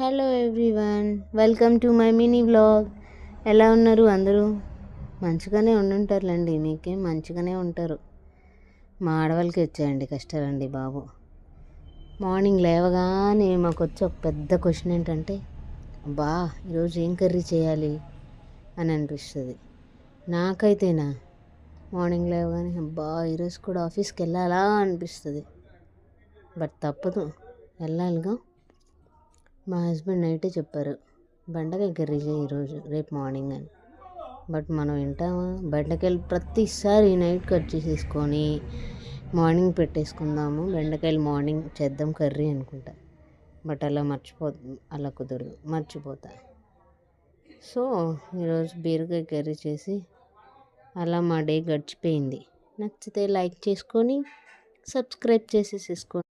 Hello everyone, welcome to my mini vlog. ఎలా ఉన్నారు అందరూ? మంచిగానే ఉండుంటారులేండి, మీకేం మంచిగానే ఉంటారు. మా ఆడవాళ్ళకి వచ్చాయండి కష్టాలండి బాబు. మార్నింగ్ లేవగానే మాకు వచ్చే ఒక పెద్ద క్వశ్చన్ ఏంటంటే, అబ్బా ఈరోజు ఏం కర్రీ చేయాలి అని అనిపిస్తుంది. నాకైతేనా మార్నింగ్ లేవగానే అబ్బా ఈరోజు కూడా ఆఫీస్కి వెళ్ళాలా అనిపిస్తుంది. బట్ తప్పదు, వెళ్ళాలిగా. మా హస్బెండ్ నైటే చెప్పారు, బెండకాయ కర్రీ చేయి ఈరోజు రేపు మార్నింగ్ అని. బట్ మనం వింటామా? బెండకాయలు ప్రతిసారి నైట్ కట్ చేసేసుకొని మార్నింగ్ పెట్టేసుకుందాము, బెండకాయలు మార్నింగ్ చేద్దాం కర్రీ అనుకుంటా. బట్ అలా కుదరదు, మర్చిపోతా. సో ఈరోజు బీరకాయ కర్రీ చేసి అలా మా డే గడిచిపోయింది. నచ్చితే లైక్ చేసుకొని సబ్స్క్రైబ్ చేసేసుకోండి.